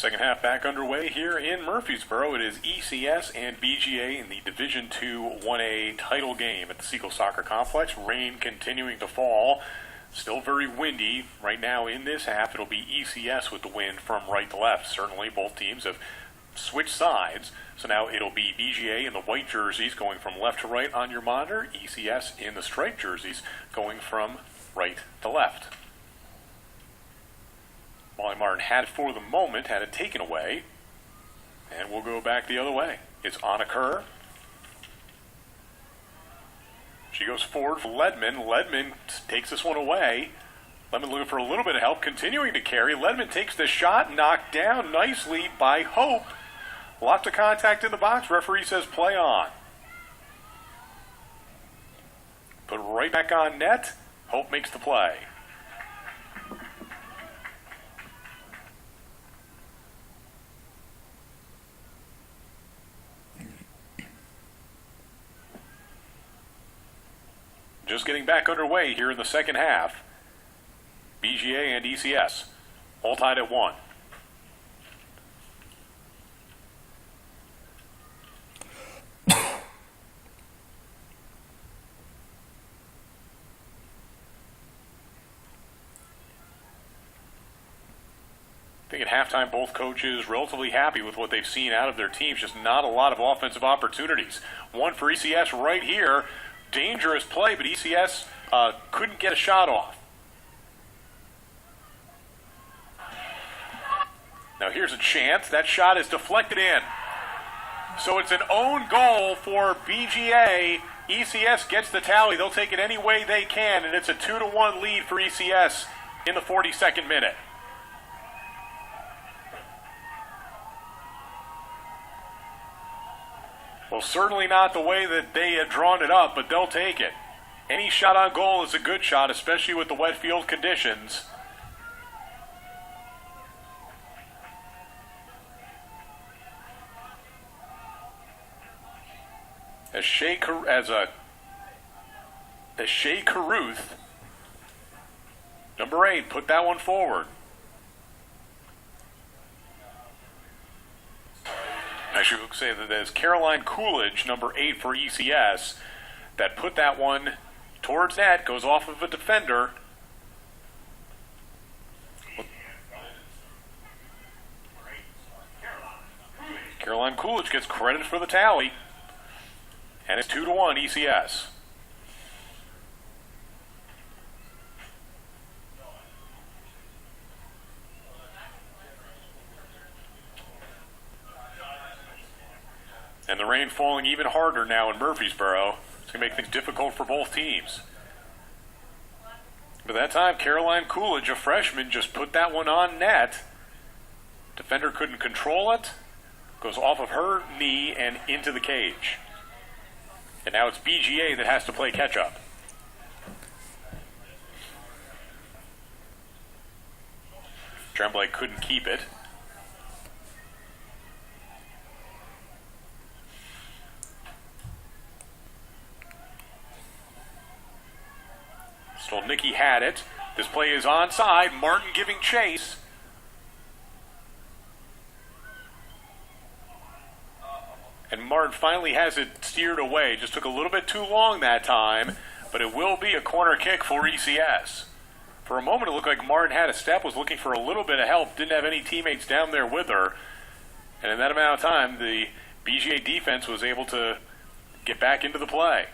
Second half back underway here in Murfreesboro. It is ECS and BGA in the Division II 1A title game at the Siegel Soccer Complex. Rain continuing to fall. Still very windy right now in this half. It'll be ECS with the wind from right to left. Certainly both teams have switched sides. So now it'll be BGA in the white jerseys going from left to right on your monitor. ECS in the striped jerseys going from right to left. Molly Martin had it for the moment, had it taken away, and we'll go back the other way. It's Anna Kerr. She goes forward for Ledman. Ledman takes this one away. Ledman looking for a little bit of help, continuing to carry. Ledman takes the shot, knocked down nicely by Hope. Lots of contact in the box. Referee says play on. Put it right back on net. Hope makes the play. Just getting back underway here in the second half. BGA and ECS all tied at 1. I think at halftime both coaches relatively happy with what they've seen out of their teams. Just not a lot of offensive opportunities. One for ECS right here. Dangerous play, but ECS couldn't get a shot off. Now here's a chance. That shot is deflected in. So it's an own goal for BGA. ECS gets the tally. They'll take it any way they can, and it's a 2-1 lead for ECS in the 42nd minute. Well, certainly not the way that they had drawn it up, but they'll take it. Any shot on goal is a good shot, especially with the wet field conditions. As Shea Caruth, number 8, put that one forward. I should say that there's Caroline Coolidge, number 8 for ECS, that put that one towards net, goes off of a defender. Caroline Coolidge gets credit for the tally, and it's 2-1 ECS. And the rain falling even harder now in Murfreesboro. It's going to make things difficult for both teams. But that time, Caroline Coolidge, a freshman, just put that one on net. Defender couldn't control it. Goes off of her knee and into the cage. And now it's BGA that has to play catch-up. Tremblay couldn't keep it. Stolnicki had it. This play is onside. Martin giving chase. And Martin finally has it steered away. Just took a little bit too long that time, but it will be a corner kick for ECS. For a moment it looked like Martin had a step, was looking for a little bit of help, didn't have any teammates down there with her. And in that amount of time, the BGA defense was able to get back into the play.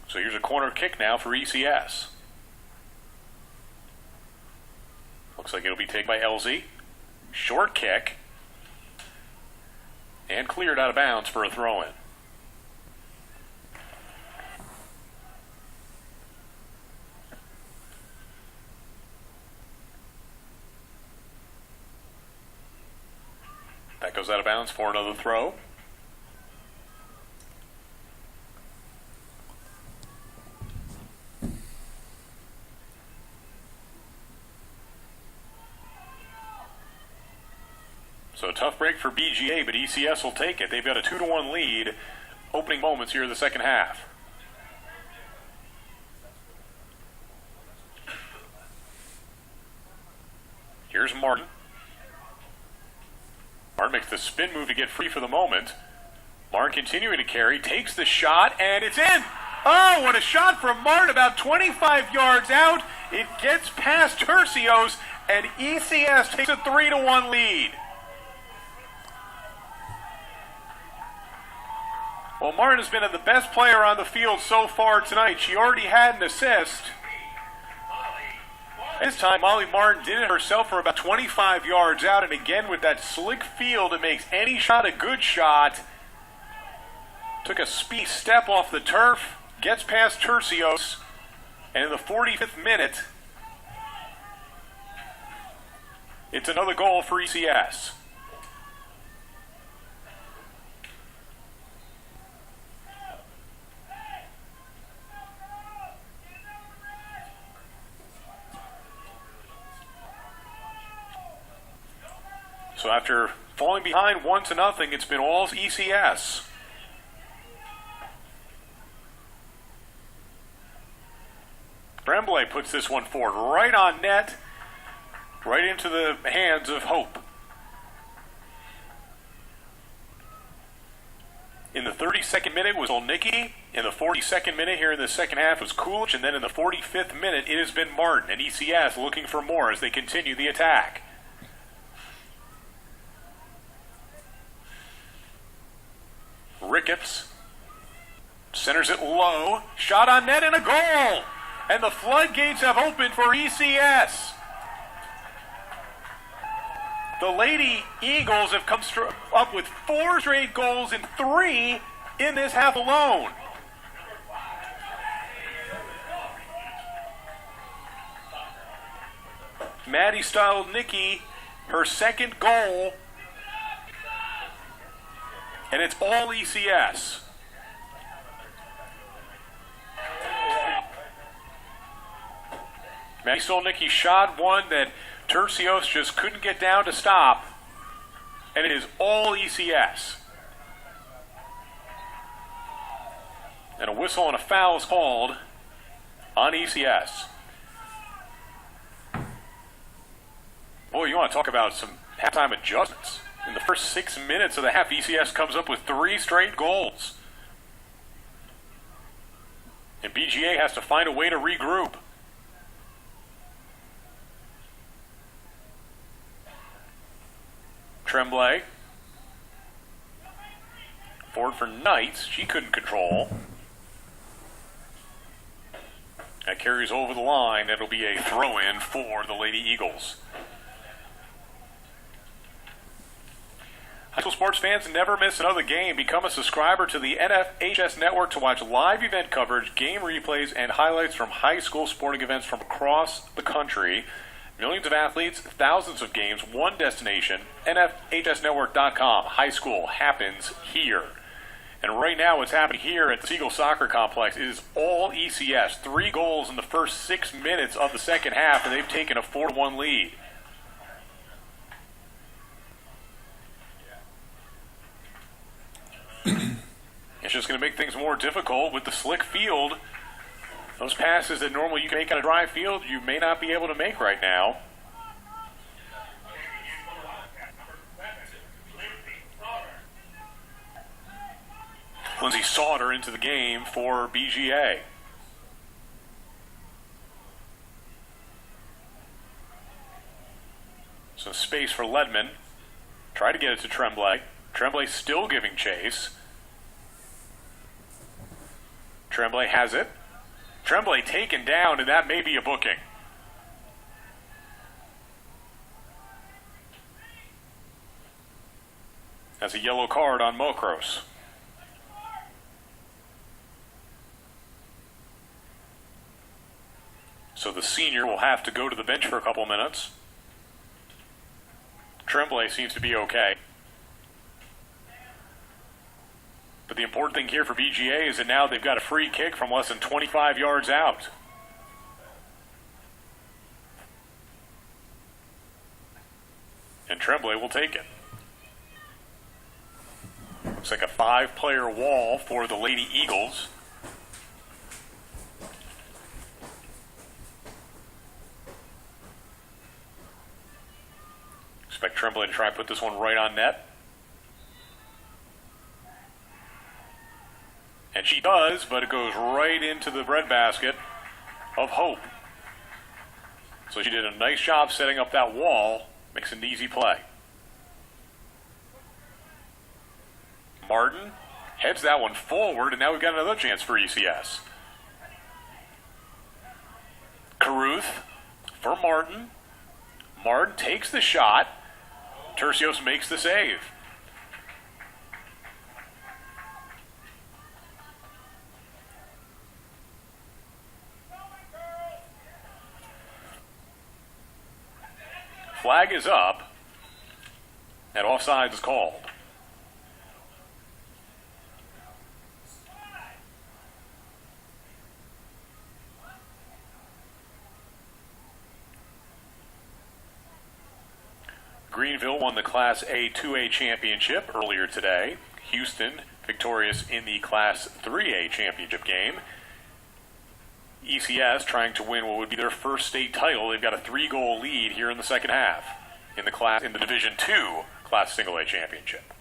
So here's a corner kick now for ECS. Looks like it'll be taken by LZ. Short kick. And cleared out of bounds for a throw-in. That goes out of bounds for another throw. So a tough break for BGA, but ECS will take it. They've got a 2-1 lead. Opening moments here in the second half. Here's Martin. Martin makes the spin move to get free for the moment. Martin continuing to carry, takes the shot, and it's in! Oh, what a shot from Martin, about 25 yards out. It gets past Tercios, and ECS takes a 3-1 lead. Well, Martin has been the best player on the field so far tonight. She already had an assist. This time, Molly Martin did it herself for about 25 yards out, and again with that slick field, it makes any shot a good shot. Took a speed step off the turf, gets past Tercios, and in the 45th minute, it's another goal for ECS. So after falling behind 1-0, it's been all ECS. Tremblay puts this one forward right on net, right into the hands of Hope. In the 32nd minute was Olnicki. In the 42nd minute here in the second half was Coolidge. And then in the 45th minute it has been Martin and ECS looking for more as they continue the attack. Ricketts centers it low, shot on net and a goal! And the floodgates have opened for ECS. The Lady Eagles have come up with 4 straight goals and 3 in this half alone. Maddie Stylnicki, her second goal, and it's all ECS. Maddie Stolnicki shot one that Tercios just couldn't get down to stop, and it is all ECS. And a whistle and a foul is called on ECS. Boy, you want to talk about some halftime adjustments. In the first 6 minutes of the half, ECS comes up with 3 straight goals. And BGA has to find a way to regroup. Tremblay. Forward for Knights. She couldn't control. That carries over the line. It'll be a throw-in for the Lady Eagles. High school sports fans, never miss another game. Become a subscriber to the NFHS Network to watch live event coverage, game replays, and highlights from high school sporting events from across the country. Millions of athletes, thousands of games, one destination, NFHSnetwork.com. High school happens here. And right now what's happening here at the Siegel Soccer Complex is all ECS. 3 goals in the first 6 minutes of the second half, and they've taken a 4-1 lead. It's just going to make things more difficult with the slick field. Those passes that normally you can make on a dry field, you may not be able to make right now. Lindsay Sauter into the game for BGA. Some space for Ledman. Try to get it to Tremblay. Tremblay still giving chase. Tremblay has it. Tremblay taken down, and that may be a booking. That's a yellow card on Mokros. So the senior will have to go to the bench for a couple minutes. Tremblay seems to be okay. But the important thing here for BGA is that now they've got a free kick from less than 25 yards out. And Tremblay will take it. Looks like a 5-player wall for the Lady Eagles. Expect Tremblay to try and put this one right on net. And she does, but it goes right into the breadbasket of Hope. So she did a nice job setting up that wall. Makes an easy play. Martin heads that one forward, and now we've got another chance for ECS. Caruth for Martin. Martin takes the shot. Tercios makes the save. Flag is up, and offside is called. Greenville won the Class A 2A championship earlier today. Houston victorious in the Class 3A championship game. ECS trying to win what would be their first state title. They've got a 3-goal lead here in the second half in the Division 2 Class Single A championship.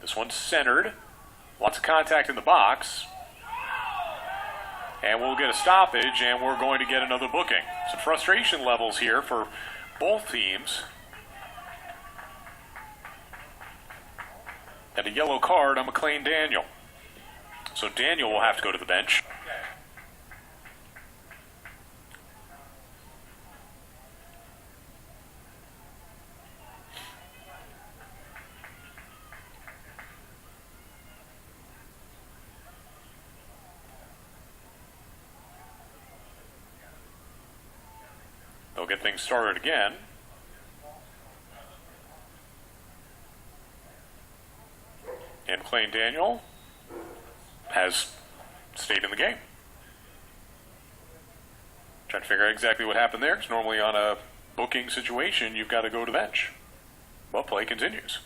This one's centered. Lots of contact in the box. And we'll get a stoppage, and we're going to get another booking. Some frustration levels here for both teams. And a yellow card on McLean Daniel. So Daniel will have to go to the bench. They'll get things started again. And McLean Daniel has stayed in the game. Trying to figure out exactly what happened there, because normally on a booking situation, you've got to go to the bench. Well, play continues.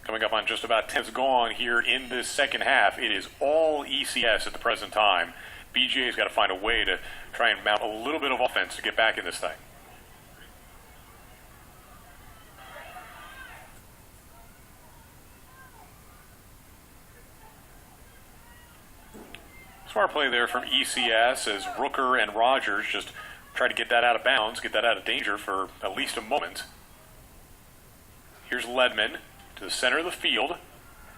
Coming up on just about 10 minutes gone here in this second half. It is all ECS at the present time. BGA's got to find a way to try and mount a little bit of offense to get back in this thing. Smart play there from ECS as Rooker and Rogers just try to get that out of bounds, get that out of danger for at least a moment. Here's Ledman to the center of the field.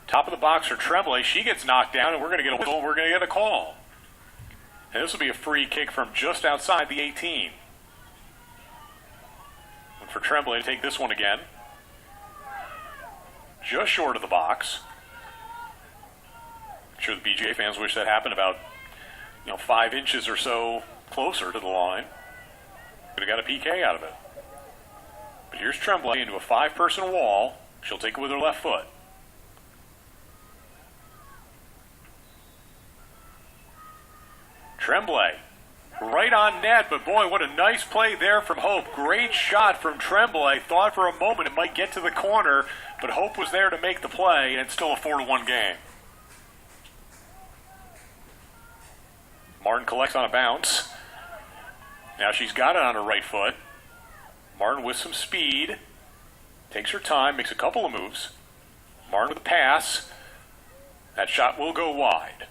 Top of the box for Tremblay. She gets knocked down, and we're going to get a whistle. We're going to get a call. And this will be a free kick from just outside the 18. And for Tremblay to take this one again. Just short of the box. I'm sure the BGA fans wish that happened about 5 inches or so closer to the line. Could have got a PK out of it. But here's Tremblay into a 5-person wall. She'll take it with her left foot. Tremblay right on net, but boy, what a nice play there from Hope. Great shot from Tremblay. Thought for a moment it might get to the corner, but Hope was there to make the play, and it's still a 4-1 game. Martin collects on a bounce. Now she's got it on her right foot. Martin with some speed. Takes her time, makes a couple of moves. Martin with a pass. That shot will go wide.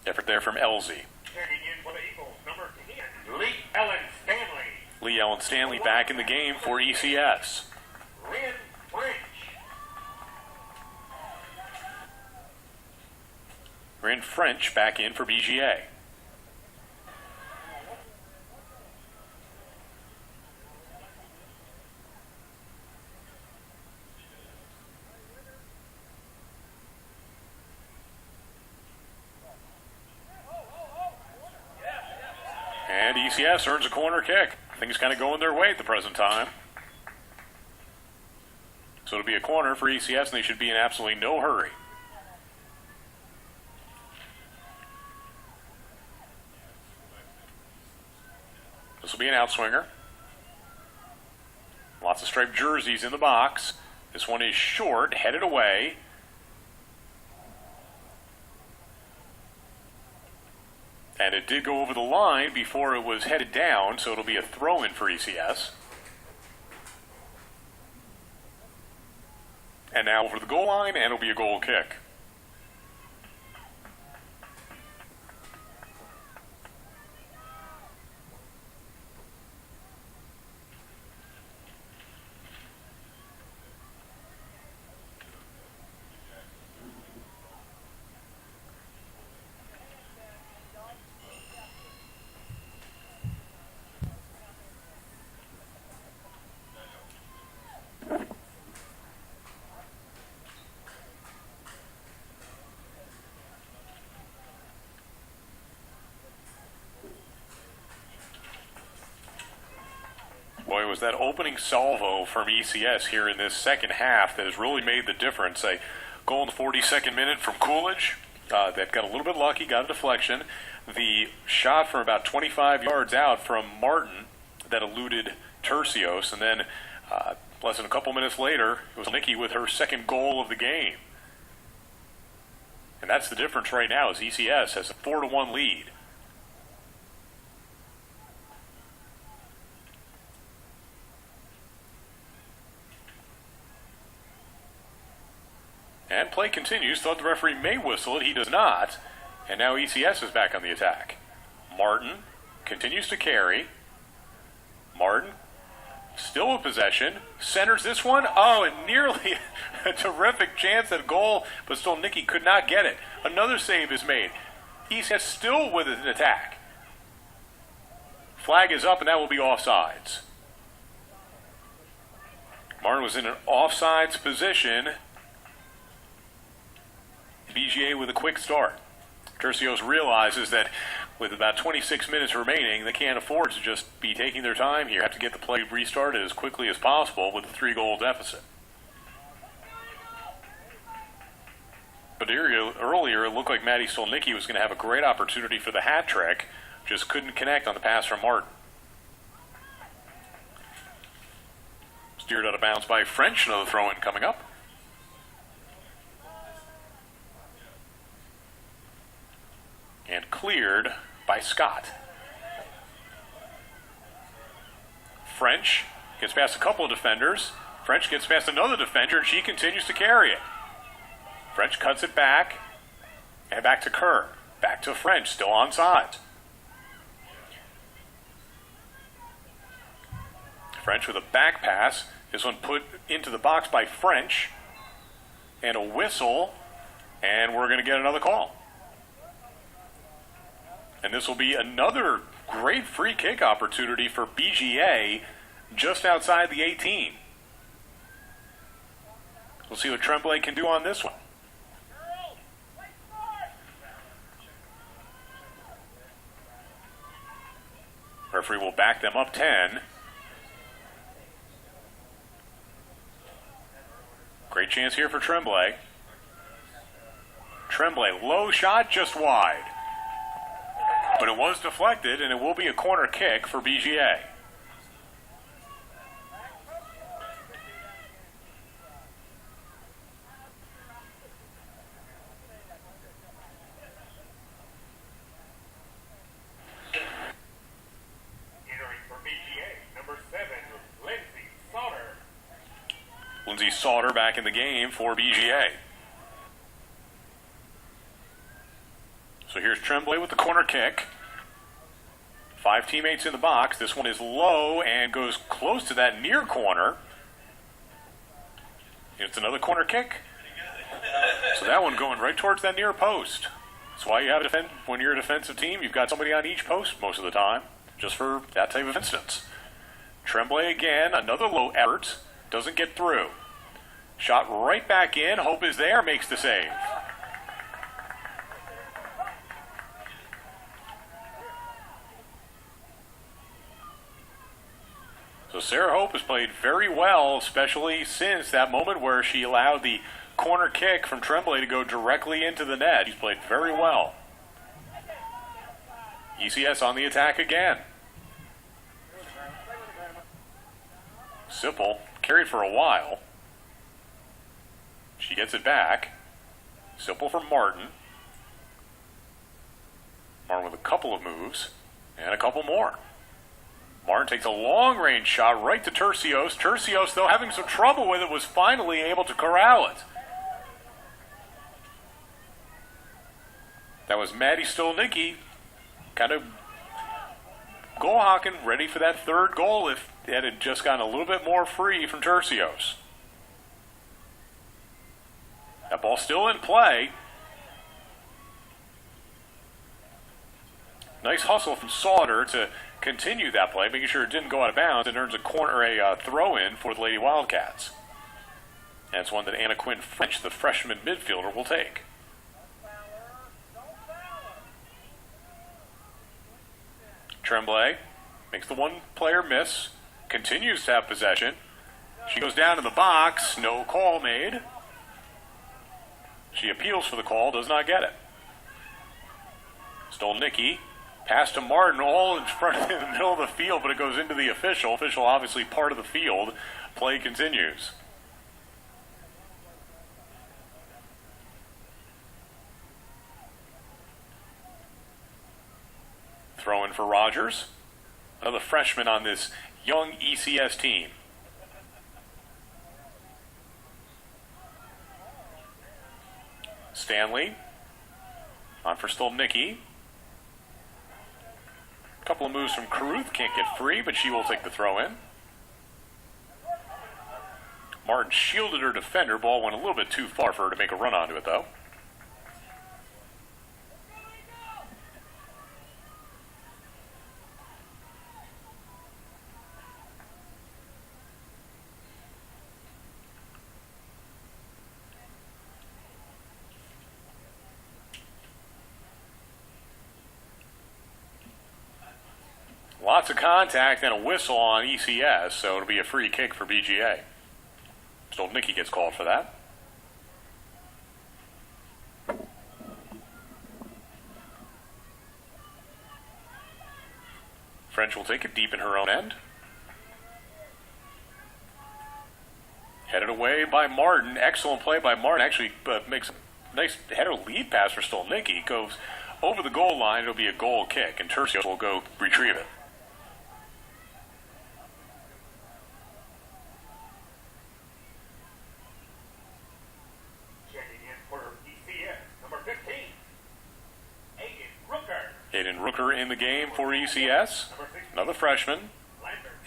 Effort there from Elsie. Checking in for the Eagles, number 10, Lee Ellen Stanley. Lee Ellen Stanley back in the game for ECS. Lynn French. Rin French back in for BGA. And ECS earns a corner kick. Things kind of going their way at the present time. So it'll be a corner for ECS, and they should be in absolutely no hurry. This will be an outswinger. Lots of striped jerseys in the box. This one is short, headed away. And it did go over the line before it was headed down, so it'll be a throw-in for ECS. And now over the goal line, and it'll be a goal kick. Boy, it was that opening salvo from ECS here in this second half that has really made the difference. A goal in the 42nd minute from Coolidge that got a little bit lucky, got a deflection. The shot from about 25 yards out from Martin that eluded Tercios, and then less than a couple minutes later, it was Nikki with her second goal of the game. And that's the difference right now, is ECS has a 4-1 lead. And play continues. Thought the referee may whistle it. He does not. And now ECS is back on the attack. Martin continues to carry. Martin still in possession. Centers this one. Oh, and nearly a terrific chance at a goal, but still Nicky could not get it. Another save is made. ECS still with an attack. Flag is up, and that will be offsides. Martin was in an offsides position. BGA with a quick start. Tercios realizes that with about 26 minutes remaining, they can't afford to just be taking their time here. Have to get the play restarted as quickly as possible with a 3-goal deficit. But earlier, it looked like Maddie Stolnicki was going to have a great opportunity for the hat trick, just couldn't connect on the pass from Martin. Steered out of bounds by French, another throw-in coming up. And cleared by Scott. French gets past a couple of defenders. French gets past another defender, and she continues to carry it. French cuts it back, and back to Kerr. Back to French, still onside. French with a back pass. This one put into the box by French. And a whistle, and we're going to get another call. And this will be another great free kick opportunity for BGA just outside the 18. We'll see what Tremblay can do on this one. Referee will back them up 10. Great chance here for Tremblay. Tremblay, low shot, just wide. But it was deflected, and it will be a corner kick for BGA. Entering for BGA, number 7, Lindsay Sauter. Lindsay Sauter back in the game for BGA. So here's Tremblay with the corner kick. 5 teammates in the box. This one is low and goes close to that near corner. It's another corner kick. So that one going right towards that near post. That's why you have to defend. When you're a defensive team, you've got somebody on each post most of the time, just for that type of instance. Tremblay again, another low effort. Doesn't get through. Shot right back in. Hope is there. Makes the save. So Sarah Hope has played very well, especially since that moment where she allowed the corner kick from Tremblay to go directly into the net. She's played very well. ECS on the attack again. Sipple carried for a while. She gets it back. Sipple from Martin. Martin with a couple of moves and a couple more. Martin takes a long-range shot right to Tercios. Tercios, though, having some trouble with it, was finally able to corral it. That was Maddie Stolnicki kind of goal hawking, ready for that third goal if it had just gotten a little bit more free from Tercios. That ball still in play. Nice hustle from Sauter to continue that play, making sure it didn't go out of bounds, and earns a corner, a throw-in for the Lady Wildcats. And it's one that Anna Quinn French, the freshman midfielder, will take. Tremblay makes the one-player miss, continues to have possession. She goes down to the box, no call made. She appeals for the call, does not get it. Stolnicki, pass to Martin, all in front in the middle of the field, but it goes into the official. Official obviously part of the field. Play continues. Throw in for Rogers, another freshman on this young ECS team. Stanley, on for Stolnicki. A couple of moves from Caruth, can't get free, but she will take the throw in. Martin shielded her defender, ball went a little bit too far for her to make a run onto it though. Lots of contact and a whistle on ECS, so it'll be a free kick for BGA. Stolnicki gets called for that. French will take it deep in her own end. Headed away by Martin. Excellent play by Martin. Actually makes a nice header lead pass for Stolnicki. Goes over the goal line. It'll be a goal kick, and Tercios will go retrieve it. Rooker in the game for ECS, another freshman,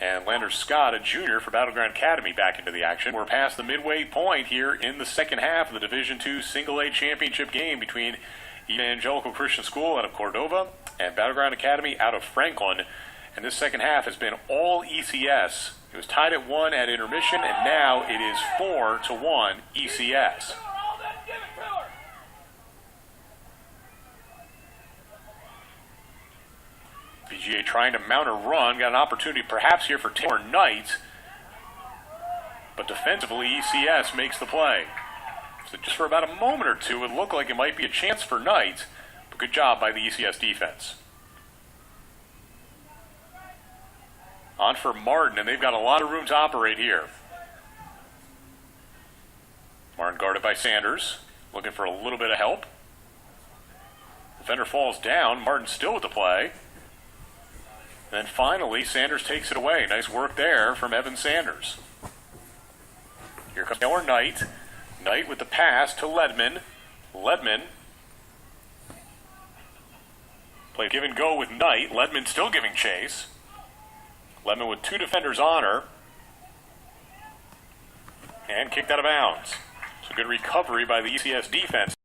and Lander Scott, a junior for Battleground Academy, back into the action. We're past the midway point here in the second half of the Division II Single A Championship game between Evangelical Christian School out of Cordova and Battleground Academy out of Franklin. And this second half has been all ECS. It was tied at 1 at intermission, and now it is 4-1 ECS. BGA trying to mount a run, got an opportunity perhaps here for Taylor Knight, but defensively ECS makes the play. So just for about a moment or two, it looked like it might be a chance for Knight, but good job by the ECS defense. On for Martin, and they've got a lot of room to operate here. Martin guarded by Sanders, looking for a little bit of help. Defender falls down, Martin still with the play. Then finally, Sanders takes it away. Nice work there from Evan Sanders. Here comes Taylor Knight. Knight with the pass to Ledman. Ledman. Play give and go with Knight. Ledman still giving chase. Ledman with two defenders on her. And kicked out of bounds. So good recovery by the ECS defense.